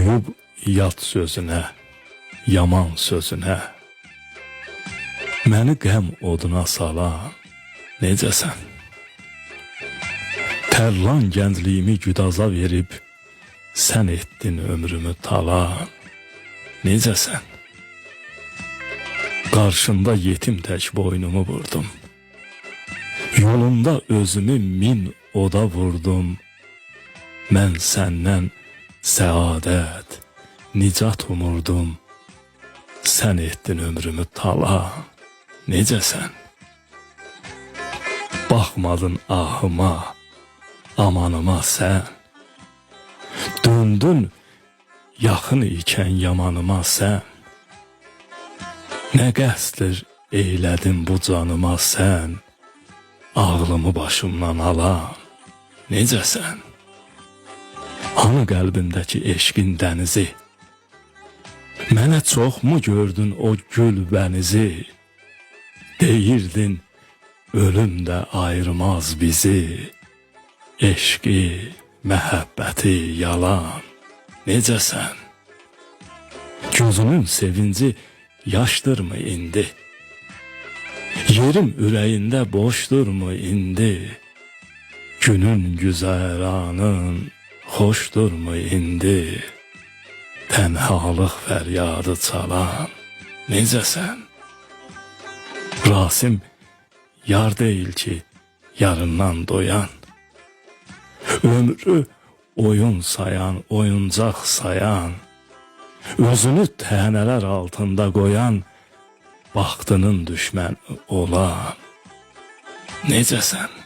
Uyub yat sözünə, yaman sözünə, məni qəm oduna salan, necəsən? Tərlan gəncliyimi güdaza verib, sən etdin ömrümü talan, necəsən? Qarşında yetim tək boynumu vurdum, yolunda özümü min oda vurdum. Mən səndən səadət, nicat umurdum, sən etdin ömrümü talan, necəsən? Baxmadın ahıma, amanıma sən, döndün yaxın ikən yamanıma sən. Nə qəsdir eylədin bu canıma sən, ağlımı başımdan alan, necəsən? Hanı qəlbindəki eşqin dənizi, mənə çoxmu gördün o gül bənizi? Deyirdin ölüm də ayırmaz bizi, eşqi, məhəbbəti yalan, necəsən? Gözünün sevinci yaşdırmı indi? Yerim ürəyində boşdurmu indi? Günün güzəranın xoşdurmu indi? Tənhalıq fəryadı çalan, necəsən? Rasim yar deyil ki, yarından doyan, ömrü oyun sayan, oyuncaq sayan, özünü tənələr altında qoyan, baxtının düşmən olan, necəsən?